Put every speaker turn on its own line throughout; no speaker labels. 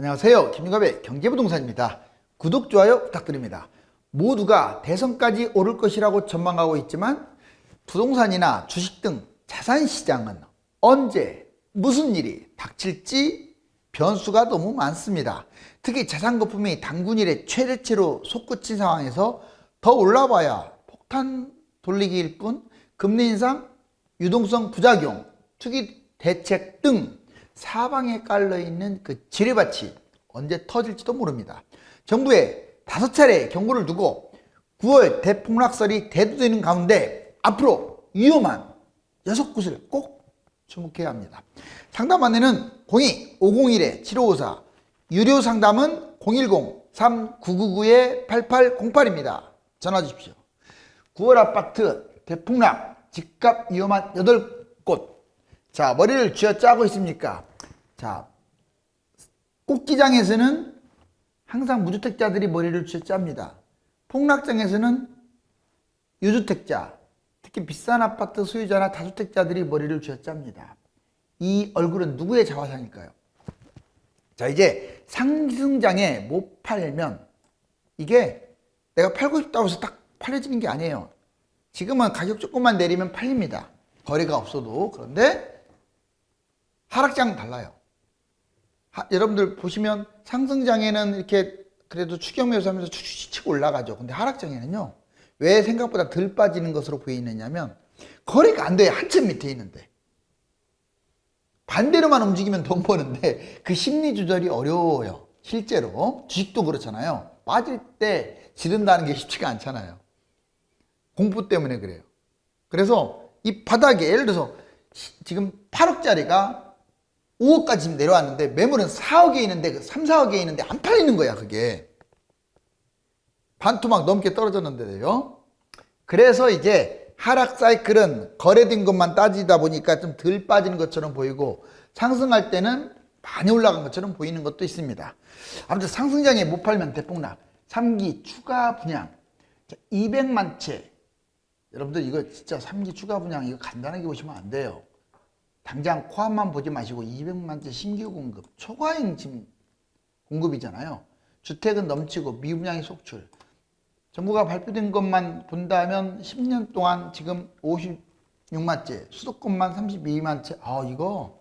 안녕하세요. 김유갑의 경제부동산입니다. 구독, 좋아요 부탁드립니다. 모두가 대선까지 오를 것이라고 전망하고 있지만 부동산이나 주식 등 자산시장은 언제 무슨 일이 닥칠지 변수가 너무 많습니다. 특히 자산거품이 당군일의 최대치로 솟구친 상황에서 더 올라봐야 폭탄 돌리기일 뿐 금리 인상, 유동성 부작용, 투기 대책 등 사방에 깔려있는 그 지뢰밭이 언제 터질지도 모릅니다. 정부에 5차례 경고를 두고 9월 대폭락설이 대두되는 가운데 앞으로 위험한 6곳을 꼭 주목해야 합니다. 상담 안내는 02-501-7554, 유료 상담은 010-3999-8808입니다. 전화 주십시오. 9월 아파트 대폭락, 집값 위험한 8곳. 자, 머리를 쥐어짜고 있습니까? 자, 꽃기장에서는 항상 무주택자들이 머리를 쥐어짭니다. 폭락장에서는 유주택자, 특히 비싼 아파트 소유자나 다주택자들이 머리를 쥐어짭니다. 이 얼굴은 누구의 자화상일까요? 자, 이제 상승장에 못 팔면 이게 내가 팔고 싶다고 해서 딱 팔려지는 게 아니에요. 지금은 가격 조금만 내리면 팔립니다. 거래가 없어도. 그런데 하락장은 달라요. 여러분들 보시면 상승장에는 이렇게 그래도 추격 매수하면서 축축 치고 올라가죠. 근데 하락장에는요, 왜 생각보다 덜 빠지는 것으로 보이느냐면 거래가 안 돼요. 한참 밑에 있는데. 반대로만 움직이면 돈 버는데 그 심리 조절이 어려워요. 실제로 주식도 그렇잖아요. 빠질 때 지른다는 게 쉽지가 않잖아요. 공포 때문에 그래요. 그래서 이 바닥에 예를 들어서 지금 8억짜리가 5억까지 지금 내려왔는데 매물은 4억에 있는데 3, 4억에 있는데 안 팔리는 거야. 그게 반토막 넘게 떨어졌는데요. 그래서 이제 하락 사이클은 거래된 것만 따지다 보니까 좀 덜 빠지는 것처럼 보이고 상승할 때는 많이 올라간 것처럼 보이는 것도 있습니다. 아무튼 상승장에 못 팔면 대폭락, 3기 추가 분양 200만 채. 여러분들 이거 진짜 3기 추가 분양 이거 간단하게 보시면 안 돼요. 당장 코앞만 보지 마시고 200만 채 신규 공급, 초과행 지금 공급이잖아요. 주택은 넘치고 미분양이 속출. 정부가 발표된 것만 본다면 10년 동안 지금 56만 채, 수도권만 32만 채. 이거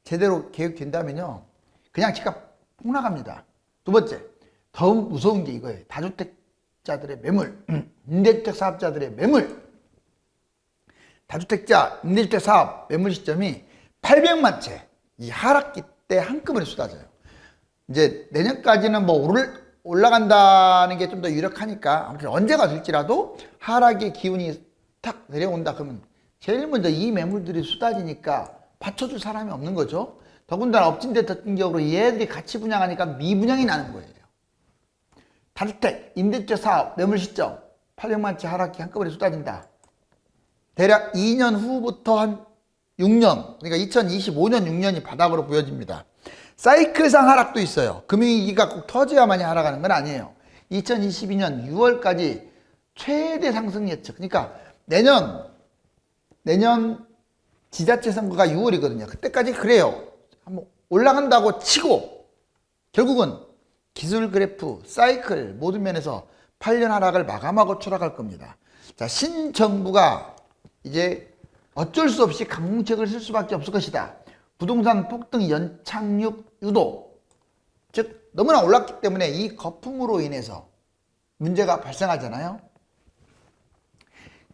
제대로 계획된다면요, 그냥 집값 폭락합니다. 두 번째, 더 무서운 게 이거예요. 다주택자들의 매물, 임대주택 사업자들의 매물. 다주택자, 임대주택 사업 매물 시점이 800만 채, 이 하락기 때 한꺼번에 쏟아져요. 이제 내년까지는 뭐 올라간다는 게 좀 더 유력하니까 아무튼 언제가 될지라도 하락의 기운이 탁 내려온다 그러면 제일 먼저 이 매물들이 쏟아지니까 받쳐줄 사람이 없는 거죠. 더군다나 엎친 데 덮친 격으로 얘들이 같이 분양하니까 미분양이 나는 거예요. 다주택, 임대주택 사업 매물 시점 800만 채 하락기 한꺼번에 쏟아진다. 대략 2년 후부터 한 6년, 그러니까 2025년 6년이 바닥으로 보여집니다. 사이클상 하락도 있어요. 금융위기가 꼭 터져야만이 하락하는 건 아니에요. 2022년 6월까지 최대 상승 예측. 그러니까 내년 지자체 선거가 6월이거든요. 그때까지 그래요. 한번 올라간다고 치고 결국은 기술 그래프, 사이클 모든 면에서 8년 하락을 마감하고 추락할 겁니다. 자, 신정부가 이제 어쩔 수 없이 강공책을 쓸 수밖에 없을 것이다. 부동산 폭등 연착륙 유도, 즉 너무나 올랐기 때문에 이 거품으로 인해서 문제가 발생하잖아요.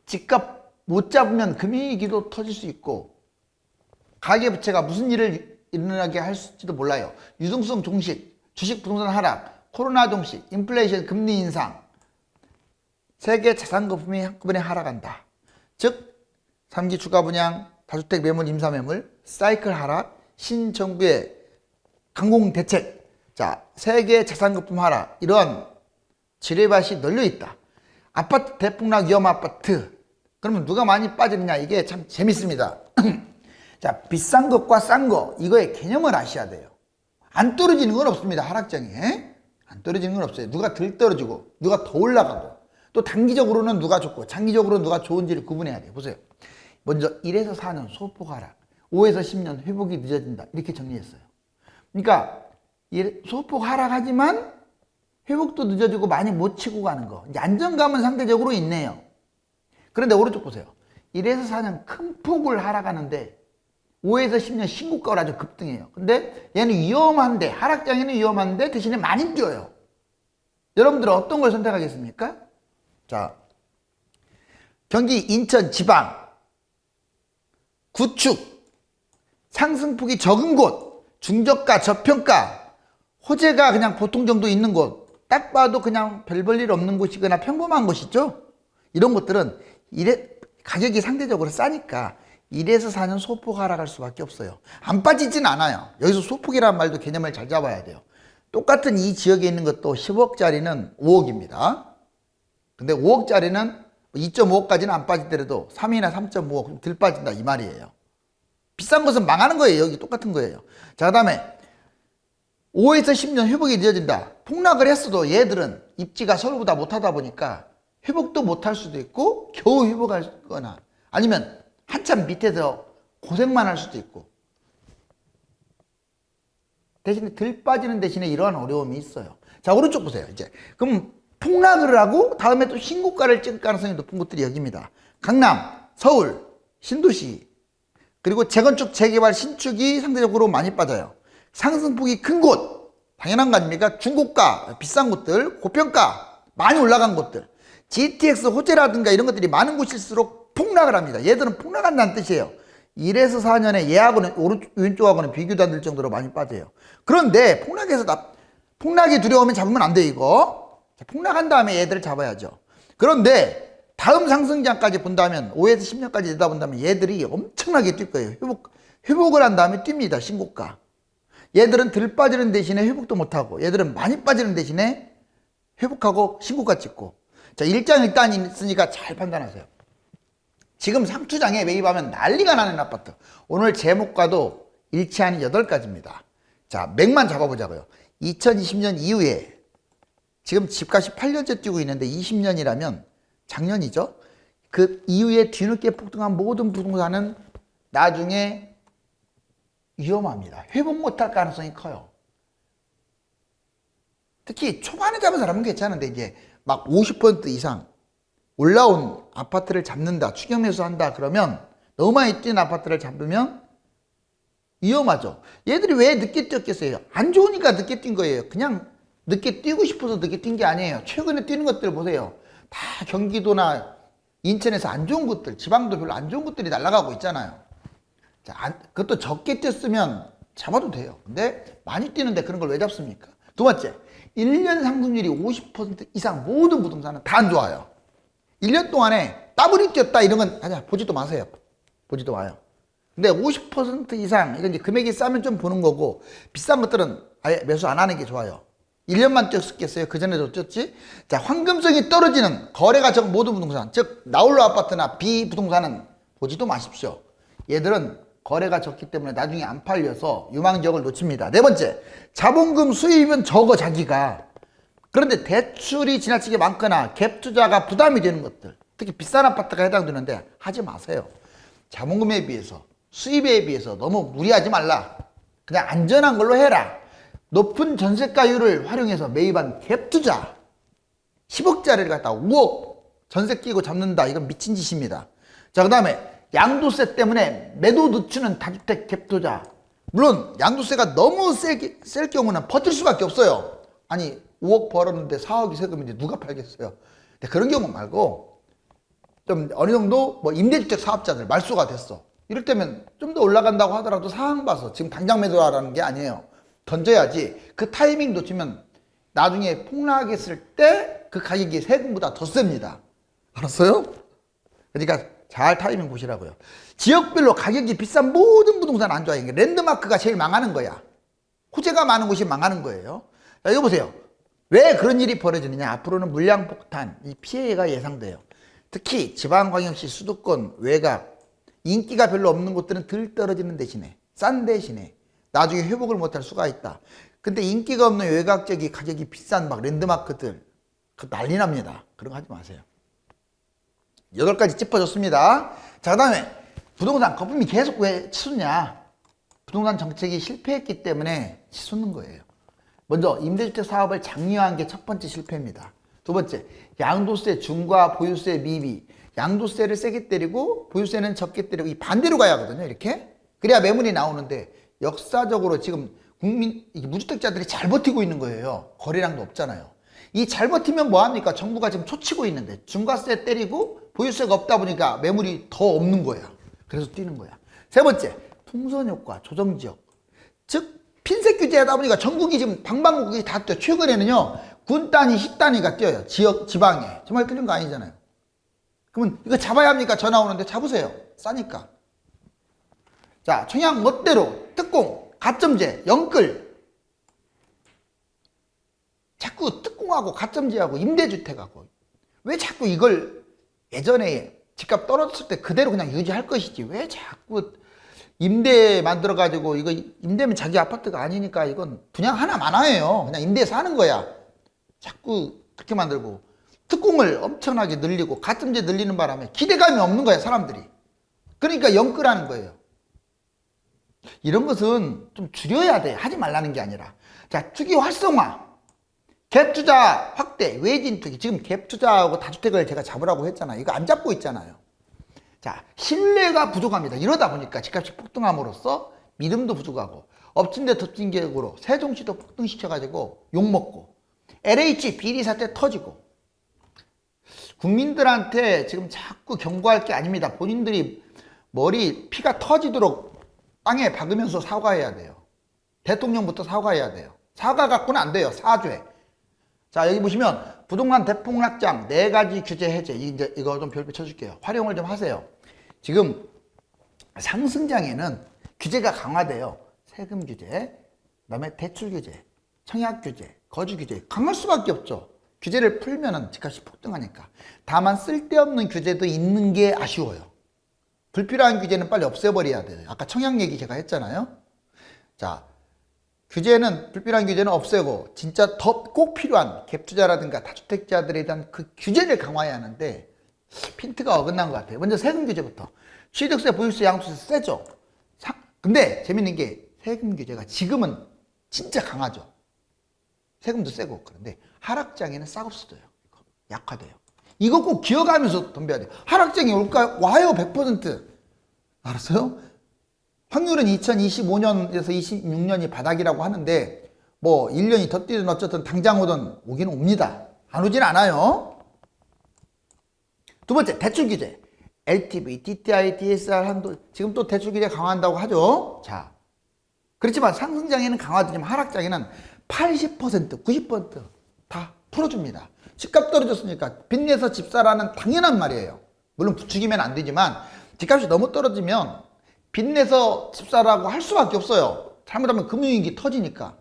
집값 못 잡으면 금융위기도 터질 수 있고 가계부채가 무슨 일을 일어나게 할지도 몰라요. 유동성 종식, 주식 부동산 하락, 코로나 종식, 인플레이션 금리 인상, 세계 자산 거품이 한꺼번에 하락한다. 즉 3기 추가 분양, 다주택 매물, 임사 매물, 사이클 하락, 신정부의 강공 대책, 자, 세계 자산 거품 하락, 이러한 지뢰밭이 널려 있다. 아파트 대폭락 위험 아파트. 그러면 누가 많이 빠지느냐? 이게 참 재밌습니다. 자, 비싼 것과 싼 거, 이거의 개념을 아셔야 돼요. 안 떨어지는 건 없습니다. 하락장에. 안 떨어지는 건 없어요. 누가 덜 떨어지고, 누가 더 올라가고, 또 단기적으로는 누가 좋고, 장기적으로는 누가 좋은지를 구분해야 돼요. 보세요. 먼저 1에서 4년 소폭 하락, 5에서 10년 회복이 늦어진다. 이렇게 정리했어요. 그러니까 소폭 하락하지만 회복도 늦어지고 많이 못 치고 가는 거. 이제 안정감은 상대적으로 있네요. 그런데 오른쪽 보세요. 1에서 4년 큰 폭을 하락하는데 5에서 10년 신고가로 아주 급등해요. 근데 얘는 위험한데, 하락장에는 위험한데 대신에 많이 뛰어요. 여러분들은 어떤 걸 선택하겠습니까? 자, 경기 인천 지방 구축 상승폭이 적은 곳, 중저가 저평가, 호재가 그냥 보통 정도 있는 곳, 딱 봐도 그냥 별 볼 일 없는 곳이거나 평범한 곳이죠. 이런 것들은 가격이 상대적으로 싸니까 1에서 4년 소폭 하락할 수밖에 없어요. 안 빠지진 않아요. 여기서 소폭이라는 말도 개념을 잘 잡아야 돼요. 똑같은 이 지역에 있는 것도 10억짜리는 5억입니다. 근데 5억짜리는 2.5억까지는 안 빠지더라도 3이나 3.5억 덜 빠진다 이 말이에요. 비싼 것은 망하는 거예요. 여기 똑같은 거예요. 자, 그 다음에 5에서 10년 회복이 늦어진다. 폭락을 했어도 얘들은 입지가 서로보다 못하다 보니까 회복도 못할 수도 있고 겨우 회복할 거나 아니면 한참 밑에서 고생만 할 수도 있고 대신에 덜 빠지는 대신에 이러한 어려움이 있어요. 자, 오른쪽 보세요. 이제 그럼 폭락을 하고 다음에 또 신고가를 찍을 가능성이 높은 곳들이 여기입니다. 강남, 서울, 신도시 그리고 재건축, 재개발, 신축이 상대적으로 많이 빠져요. 상승폭이 큰 곳, 당연한 거 아닙니까? 중고가, 비싼 곳들, 고평가, 많이 올라간 곳들, GTX 호재라든가 이런 것들이 많은 곳일수록 폭락을 합니다. 얘들은 폭락한다는 뜻이에요. 1에서 4년에 얘하고는 왼쪽하고는 비교도 안 될 정도로 많이 빠져요. 그런데 폭락이 두려우면 잡으면 안 돼 이거. 자, 폭락한 다음에 얘들을 잡아야죠. 그런데 다음 상승장까지 본다면 5에서 10년까지 내다본다면 얘들이 엄청나게 뛸 거예요. 회복을 한 다음에 뜁니다. 신고가. 얘들은 덜 빠지는 대신에 회복도 못하고 얘들은 많이 빠지는 대신에 회복하고 신고가 찍고. 자, 일장일단이 있으니까 잘 판단하세요. 지금 상투장에 매입하면 난리가 나는 아파트. 오늘 제목과도 일치하는 8가지입니다. 자, 맥만 잡아보자고요. 2020년 이후에 지금 집값이 8년째 뛰고 있는데 20년이라면 작년이죠. 그 이후에 뒤늦게 폭등한 모든 부동산은 나중에 위험합니다. 회복 못할 가능성이 커요. 특히 초반에 잡은 사람은 괜찮은데 이제 막 50% 이상 올라온 아파트를 잡는다, 추경매수한다 그러면 너무 많이 뛴 아파트를 잡으면 위험하죠. 얘들이 왜 늦게 뛰었겠어요? 안 좋으니까 늦게 뛴 거예요. 그냥 늦게 뛰고 싶어서 늦게 뛴 게 아니에요. 최근에 뛰는 것들 보세요. 다 경기도나 인천에서 안 좋은 곳들, 지방도 별로 안 좋은 곳들이 날아가고 있잖아요. 자, 그것도 적게 뛰었으면 잡아도 돼요. 근데 많이 뛰는데 그런 걸 왜 잡습니까? 두 번째, 1년 상승률이 50% 이상 모든 부동산은 다 안 좋아요. 1년 동안에 더블이 뛰었다 이런 건 그냥 보지도 마세요. 보지도 마요. 근데 50% 이상, 이건 이제 금액이 싸면 좀 보는 거고, 비싼 것들은 아예 매수 안 하는 게 좋아요. 1년만 뛰었겠어요? 그전에도 뛰었지? 자, 황금성이 떨어지는 거래가 적은 모든 부동산, 즉, 나홀로 아파트나 비부동산은 보지도 마십시오. 얘들은 거래가 적기 때문에 나중에 안 팔려서 유망지역을 놓칩니다. 네 번째, 자본금 수입은 적어, 자기가. 그런데 대출이 지나치게 많거나 갭 투자가 부담이 되는 것들, 특히 비싼 아파트가 해당되는데 하지 마세요. 자본금에 비해서, 수입에 비해서 너무 무리하지 말라. 그냥 안전한 걸로 해라. 높은 전세가율을 활용해서 매입한 갭 투자, 10억짜리를 갖다가 5억 전세 끼고 잡는다. 이건 미친 짓입니다. 자, 그 다음에 양도세 때문에 매도 늦추는 다주택 갭 투자. 물론 양도세가 너무 셀 경우는 버틸 수밖에 없어요. 아니 5억 벌었는데 4억이 세금인데 누가 팔겠어요? 근데 그런 경우 말고 좀 어느 정도 뭐 임대주택 사업자들 말소가 됐어. 이럴 때면 좀 더 올라간다고 하더라도 상황 봐서 지금 당장 매도하라는 게 아니에요. 던져야지. 그 타이밍 놓치면 나중에 폭락했을 때 그 가격이 세금보다 더 셉니다. 알았어요? 그러니까 잘 타이밍 보시라고요. 지역별로 가격이 비싼 모든 부동산 안 좋아요. 랜드마크가 제일 망하는 거야. 호재가 많은 곳이 망하는 거예요. 자, 이거 보세요. 왜 그런 일이 벌어지느냐. 앞으로는 물량폭탄, 이 피해가 예상돼요. 특히 지방광역시, 수도권, 외곽, 인기가 별로 없는 곳들은 덜 떨어지는 대신에, 싼 대신에 나중에 회복을 못할 수가 있다. 근데 인기가 없는 외곽 지역이 가격이 비싼 막 랜드마크들, 그 난리 납니다. 그런 거 하지 마세요. 8가지 짚어줬습니다. 자, 그 다음에 부동산 거품이 계속 왜 치솟냐. 부동산 정책이 실패했기 때문에 치솟는 거예요. 먼저 임대주택 사업을 장려한 게 첫 번째 실패입니다. 두 번째, 양도세 중과 보유세 미비. 양도세를 세게 때리고 보유세는 적게 때리고 이 반대로 가야 하거든요. 이렇게. 그래야 매물이 나오는데 역사적으로 지금 무주택자들이 잘 버티고 있는 거예요. 거래량도 없잖아요. 이 잘 버티면 뭐합니까? 정부가 지금 초치고 있는데 중과세 때리고 보유세가 없다 보니까 매물이 더 없는 거야. 그래서 뛰는 거야. 세 번째, 풍선효과, 조정지역. 즉 핀셋 규제하다 보니까 전국이 지금 방방곡곡이 다 뛰어요. 최근에는요 군 단위, 시 단위가 뛰어요. 지방에. 정말 끌린 거 아니잖아요. 그러면 이거 잡아야 합니까? 전화 오는데 잡으세요. 싸니까. 자, 청약 멋대로 특공, 가점제, 영끌. 자꾸 특공하고 가점제하고 임대주택하고 왜 자꾸 이걸 예전에 집값 떨어졌을 때 그대로 그냥 유지할 것이지 왜 자꾸 임대 만들어 가지고 이거 임대면 자기 아파트가 아니니까 이건 분양 하나 많아요. 그냥 임대해서 하는 거야. 자꾸 그렇게 만들고 특공을 엄청나게 늘리고 가점제 늘리는 바람에 기대감이 없는 거야 사람들이. 그러니까 영끌하는 거예요. 이런 것은 좀 줄여야 돼. 하지 말라는 게 아니라. 자, 투기 활성화, 갭투자 확대, 외진 투기. 지금 갭투자하고 다주택을 제가 잡으라고 했잖아요. 이거 안 잡고 있잖아요. 자, 신뢰가 부족합니다. 이러다 보니까 집값이 폭등함으로써 믿음도 부족하고 엎친 데 덮친 격으로 세종시도 폭등시켜가지고 욕먹고 LH 비리 사태 터지고 국민들한테 지금 자꾸 경고할 게 아닙니다. 본인들이 머리 피가 터지도록 땅에 박으면서 사과해야 돼요. 대통령부터 사과해야 돼요. 사과 갖고는 안 돼요. 사죄. 자, 여기 보시면 부동산 대폭락장 4가지 규제 해제. 이제 이거 좀 별표 쳐줄게요. 활용을 좀 하세요. 지금 상승장에는 규제가 강화돼요. 세금 규제, 그다음에 대출 규제, 청약 규제, 거주 규제 강할 수밖에 없죠. 규제를 풀면은 집값이 폭등하니까. 다만 쓸데없는 규제도 있는 게 아쉬워요. 불필요한 규제는 빨리 없애버려야 돼요. 아까 청약 얘기 제가 했잖아요. 자, 규제는 불필요한 규제는 없애고 진짜 더 꼭 필요한 갭투자라든가 다주택자들에 대한 그 규제를 강화해야 하는데 핀트가 어긋난 것 같아요. 먼저 세금 규제부터. 취득세, 보유세, 양도세 세죠. 근데 재밌는 게 세금 규제가 지금은 진짜 강하죠. 세금도 세고. 그런데 하락장에는 싹없어져요. 약화돼요. 이거 꼭 기억하면서 덤벼야 돼요. 하락장이 올까요? 와요. 100%. 알았어요? 확률은 2025년에서 26년이 바닥이라고 하는데 뭐 1년이 더 뛰든 어쨌든 당장 오긴 옵니다. 안 오진 않아요. 두 번째, 대출 규제. LTV, DTI, DSR 한도. 지금 또 대출 규제 강화한다고 하죠. 자, 그렇지만 상승장에는 강화되지만 하락장에는 80%, 90%다 풀어줍니다. 집값 떨어졌으니까 빚내서 집 사라는 당연한 말이에요. 물론 부추기면 안 되지만 집값이 너무 떨어지면 빚내서 집 사라고 할 수밖에 없어요. 잘못하면 금융위기 터지니까.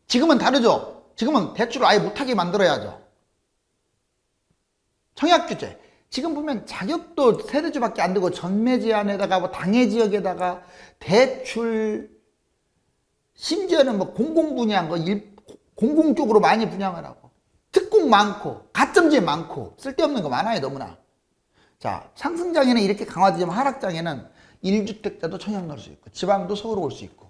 지금은 다르죠. 지금은 대출을 아예 못하게 만들어야죠. 청약 규제. 지금 보면 자격도 세대주밖에 안 되고 전매 제한에다가 뭐 당해 지역에다가 대출, 심지어는 뭐 공공 분양, 공공 쪽으로 많이 분양을 하고 특공 많고 가점제 많고 쓸데없는 거 많아요. 너무나. 자, 상승장에는 이렇게 강화되지만 하락장에는 1주택자도 청약 넣을 수 있고 지방도 서울 올 수 있고.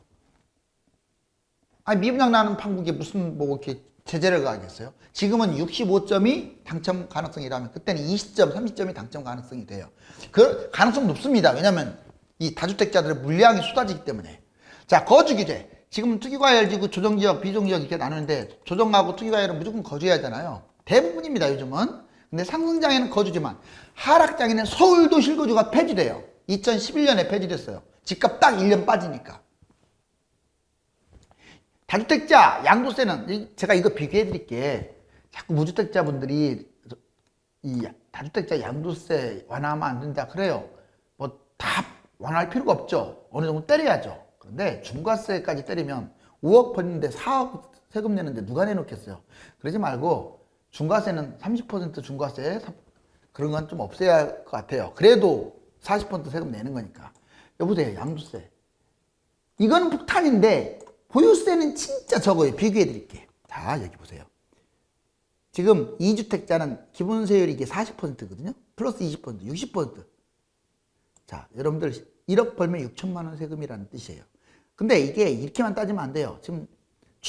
아니 미분양 나는 판국에 무슨 뭐 이렇게 제재를 가하겠어요? 지금은 65점이 당첨 가능성이라면 그때는 20점, 30점이 당첨 가능성이 돼요. 그 가능성 높습니다. 왜냐면 이 다주택자들의 물량이 쏟아지기 때문에. 자, 거주 규제. 지금은 투기과열지구, 조정지역, 비조정지역 이렇게 나누는데 조정하고 투기과열은 무조건 거주해야 하잖아요. 대부분입니다, 요즘은. 근데 상승장에는 거주지만 하락장에는 서울도 실거주가 폐지돼요. 2011년에 폐지됐어요. 집값 딱 1년 빠지니까. 다주택자 양도세는 제가 이거 비교해 드릴게. 자꾸 무주택자분들이 이 다주택자 양도세 완화하면 안 된다 그래요. 뭐 다 완화할 필요가 없죠. 어느 정도 때려야죠. 그런데 중과세까지 때리면 5억 버는데 4억 세금 내는데 누가 내놓겠어요. 그러지 말고 중과세는 30% 중과세 그런 건 좀 없애야 할 것 같아요. 그래도 40% 세금 내는 거니까. 여보세요, 양도세. 이거는 폭탄인데 보유세는 진짜 적어요. 비교해 드릴게. 자, 여기 보세요. 지금 2주택자는 기본세율이 이게 40%거든요. 플러스 20%, 60%. 자, 여러분들 1억 벌면 6천만 원 세금이라는 뜻이에요. 근데 이게 이렇게만 따지면 안 돼요. 지금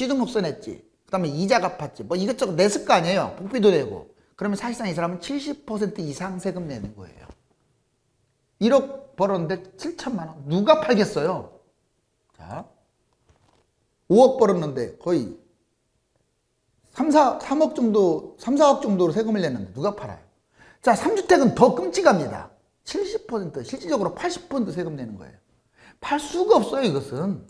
취등록세 냈지. 그 다음에 이자 갚았지. 뭐 이것저것 냈을 거 아니에요. 복비도 내고. 그러면 사실상 이 사람은 70% 이상 세금 내는 거예요. 1억 벌었는데 7천만 원. 누가 팔겠어요? 자, 5억 벌었는데 거의 3억 정도, 3, 4억 정도로 세금을 냈는데 누가 팔아요? 자, 3주택은 더 끔찍합니다. 70%, 실질적으로 80% 세금 내는 거예요. 팔 수가 없어요, 이것은.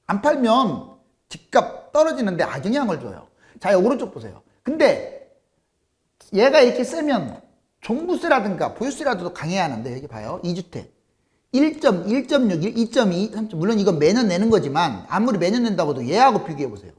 안 팔면 집값 떨어지는데 악영향을 줘요. 자, 오른쪽 보세요. 근데 얘가 이렇게 세면 종부세라든가 보유세라도 강해야 하는데 여기 봐요. 2주택. 1.1, 1.6, 2.2, 3. 물론 이건 매년 내는 거지만 아무리 매년 낸다고 해도 얘하고 비교해 보세요.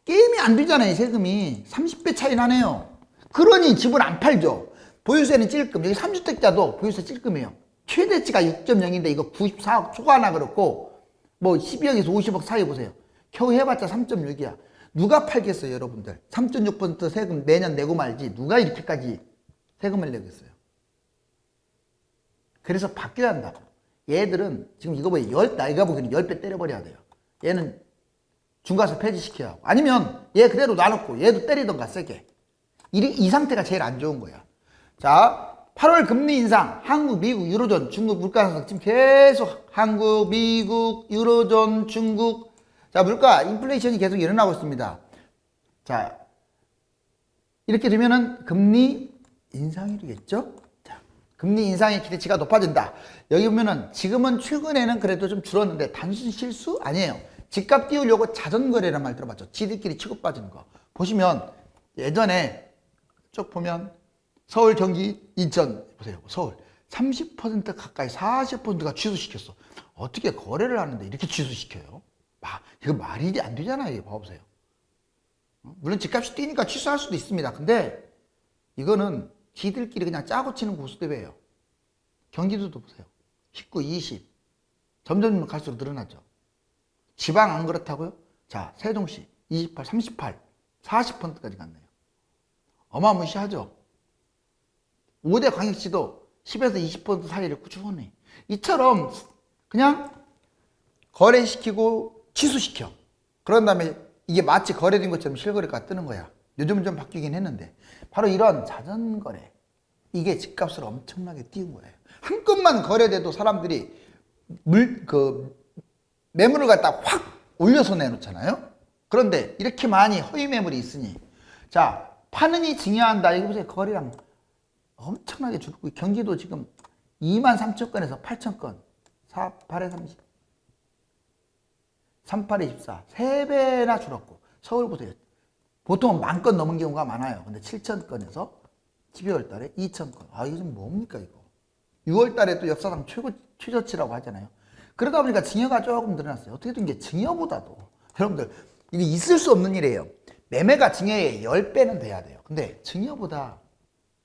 게임이 안 되잖아요, 세금이. 30배 차이 나네요. 그러니 집을 안 팔죠. 보유세는 찔끔. 여기 3주택자도 보유세 찔끔이에요. 최대치가 6.0인데 이거 94억 초과나 그렇고 뭐 12억에서 50억 사이 보세요. 겨우 해봤자 3.6이야. 누가 팔겠어요, 여러분들? 3.6% 세금 매년 내고 말지 누가 이렇게까지 세금을 내겠어요? 그래서 바뀌어야 한다고. 얘들은 지금 이거 보여. 나이가 보기에는 10배 때려버려야 돼요. 얘는 중과세 폐지시켜야 하고. 아니면 얘 그대로 놔놓고 얘도 때리던가 세게. 이 상태가 제일 안 좋은 거야. 자, 8월 금리 인상. 한국, 미국, 유로존, 중국 물가 상승. 지금 계속 한국, 미국, 유로존, 중국. 자, 물가, 인플레이션이 계속 일어나고 있습니다. 자, 이렇게 되면은 금리 인상이 되겠죠? 자, 금리 인상의 기대치가 높아진다. 여기 보면은 지금은 최근에는 그래도 좀 줄었는데 단순 실수? 아니에요. 집값 띄우려고 자전거래라는 말 들어봤죠? 지들끼리 치고 빠지는 거. 보시면 예전에 쭉 보면 서울, 경기, 인천 보세요. 서울 30% 가까이 40%가 취소시켰어. 어떻게 거래를 하는데 이렇게 취소시켜요? 이거 말이 안 되잖아요. 이거 봐보세요. 물론 집값이 뛰니까 취소할 수도 있습니다. 근데 이거는 지들끼리 그냥 짜고 치는 고수대회예요. 경기도도 보세요. 19, 20 점점 갈수록 늘어나죠. 지방 안 그렇다고요? 자, 세종시 28, 38, 40%까지 갔네요. 어마무시하죠. 5대 광역시도 10에서 20% 사이를 꾸준히. 이처럼 그냥 거래시키고 취소시켜. 그런 다음에 이게 마치 거래된 것처럼 실거래가 뜨는 거야. 요즘은 좀 바뀌긴 했는데. 바로 이런 자전거래. 이게 집값을 엄청나게 띄운 거예요. 한 건만 거래돼도 사람들이 매물을 갖다 확 올려서 내놓잖아요. 그런데 이렇게 많이 허위 매물이 있으니 자, 파느니 증여한다. 이거 보세요. 거래량 엄청나게 줄고 경기도 지금 2만 3천 건에서 8천 건 8에 30 38에 24 3배나 줄었고 서울 보세요. 보통은 10,000건 넘은 경우가 많아요. 근데 7천 건에서 12월 달에 2천 건. 이거 좀 뭡니까 이거. 6월 달에 또 역사상 최저치라고 하잖아요. 그러다 보니까 증여가 조금 늘어났어요. 어떻게 된 게 증여보다도 여러분들 이게 있을 수 없는 일이에요. 매매가 증여의 10배는 돼야 돼요. 근데 증여보다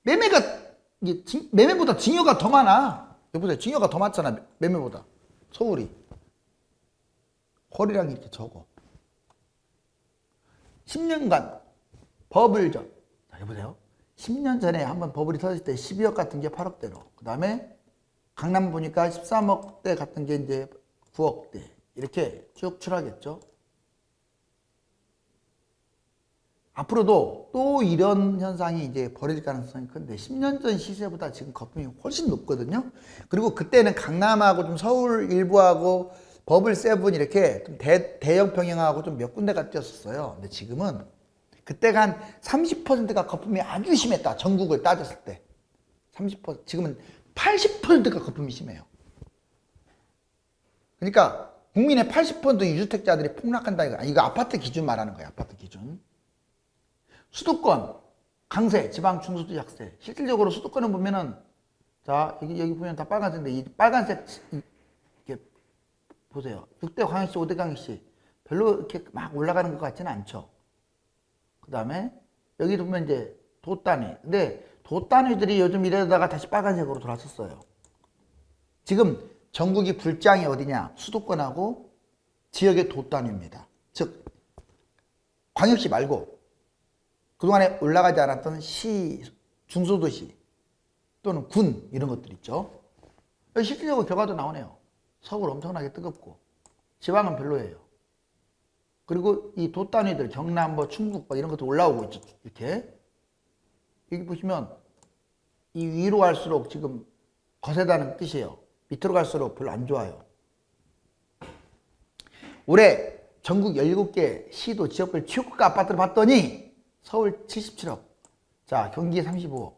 매매보다 증여가 더 많아. 여보세요. 증여가 더 많잖아. 매매보다. 서울이. 거래량이 이렇게 적어. 10년간 버블 전. 자, 여보세요. 10년 전에 한번 버블이 터졌을 때 12억 같은 게 8억대로. 그 다음에 강남 보니까 13억대 같은 게 이제 9억대. 이렇게 쭉 추락했죠. 앞으로도 또 이런 현상이 이제 벌어질 가능성이 큰데 10년 전 시세보다 지금 거품이 훨씬 높거든요. 그리고 그때는 강남하고 좀 서울 일부하고 버블 세븐 이렇게 좀 대형 평형하고 좀 몇 군데가 뛰었었어요. 근데 지금은 그때가 한 30%가 거품이 아주 심했다. 전국을 따졌을 때. 30%, 지금은 80%가 거품이 심해요. 그러니까 국민의 80% 유주택자들이 폭락한다. 이거 아파트 기준 말하는 거예요. 아파트 기준. 수도권, 강세, 지방 중소도 약세. 실질적으로 수도권을 보면은 자, 여기 보면 다 빨간색인데 이 빨간색 이렇게 보세요. 6대 광역시, 5대 광역시 별로 이렇게 막 올라가는 것 같지는 않죠. 그 다음에 여기 보면 이제 돛단위. 근데 돛단위들이 요즘 이러다가 다시 빨간색으로 돌아섰어요. 지금 전국이 불장이 어디냐? 수도권하고 지역의 돛단위입니다. 즉 광역시 말고 그동안에 올라가지 않았던 시, 중소도시 또는 군 이런 것들 있죠. 실질적으로 결과도 나오네요. 서울 엄청나게 뜨겁고 지방은 별로예요. 그리고 이 돛단위들 경남, 충북 이런 것도 올라오고 있죠. 이렇게. 여기 보시면 이 위로 갈수록 지금 거세다는 뜻이에요. 밑으로 갈수록 별로 안 좋아요. 올해 전국 17개 시도 지역별 최고가 아파트를 봤더니 서울 77억, 자 경기 35억,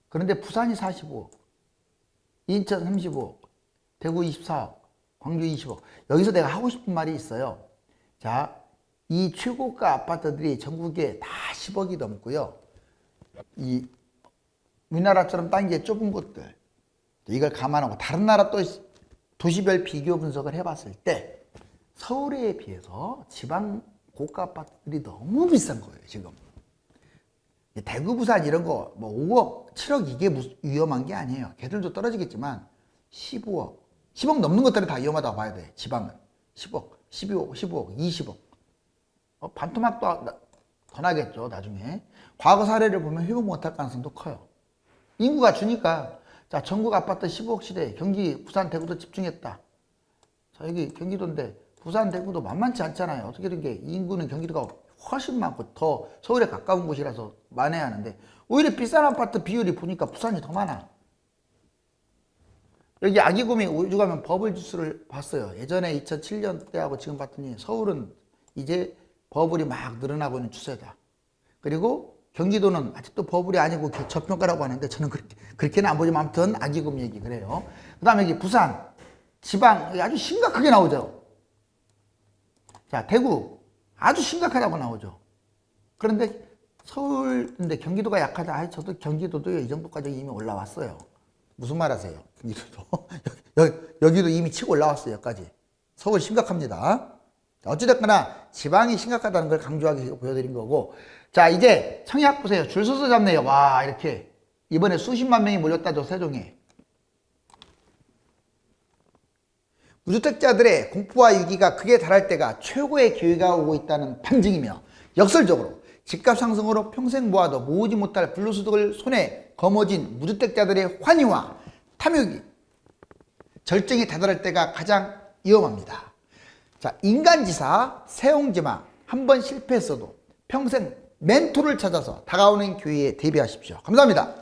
그런데 부산이 45억, 인천 35억, 대구 24억, 광주 20억. 여기서 내가 하고 싶은 말이 있어요. 자, 이 최고가 아파트들이 전국에 다 10억이 넘고요. 이 우리나라처럼 단계 좁은 곳들, 이걸 감안하고 다른 나라 또 도시별 비교 분석을 해봤을 때 서울에 비해서 지방 고가 아파트들이 너무 비싼 거예요, 지금. 대구, 부산 이런 거 5억, 7억 이게 위험한 게 아니에요. 걔들도 떨어지겠지만 15억, 10억 넘는 것들은 다 위험하다고 봐야 돼. 지방은 10억, 12억, 15억, 20억. 반토막도 더 나겠죠, 나중에. 과거 사례를 보면 회복 못할 가능성도 커요. 인구가 주니까. 자, 전국 아파트 15억 시대, 경기, 부산, 대구도 집중했다. 자, 여기 경기도인데 부산, 대구도 만만치 않잖아요. 어떻게 된 게 인구는 경기도가 훨씬 많고 더 서울에 가까운 곳이라서 많아야 하는데 오히려 비싼 아파트 비율이 보니까 부산이 더 많아. 여기 아기곰이 우주 가면 버블 지수를 봤어요. 예전에 2007년 때하고 지금 봤더니 서울은 이제 버블이 막 늘어나고 있는 추세다. 그리고 경기도는 아직도 버블이 아니고 저평가라고 하는데 저는 그렇게는 안 보지만 아무튼 아기곰 얘기 그래요. 그 다음에 여기 부산, 지방 아주 심각하게 나오죠. 자, 대구 아주 심각하다고 나오죠. 그런데 서울, 근데 경기도가 약하다. 저도 경기도도 이 정도까지 이미 올라왔어요. 무슨 말 하세요? 경기도도. 여기도 이미 치고 올라왔어요, 여기까지. 서울 심각합니다. 어찌됐거나 지방이 심각하다는 걸 강조하기 위해서 보여드린 거고. 자, 이제 청약 보세요. 줄 서서 잡네요. 와, 이렇게. 이번에 수십만 명이 몰렸다죠, 세종에. 무주택자들의 공포와 위기가 극에 달할 때가 최고의 기회가 오고 있다는 판증이며 역설적으로 집값 상승으로 평생 모아도 모으지 못할 불로소득을 손에 거머쥔 무주택자들의 환희와 탐욕이 절정에 다다를 때가 가장 위험합니다. 자, 인간지사 세옹지마 한 번 실패했어도 평생 멘토를 찾아서 다가오는 기회에 대비하십시오. 감사합니다.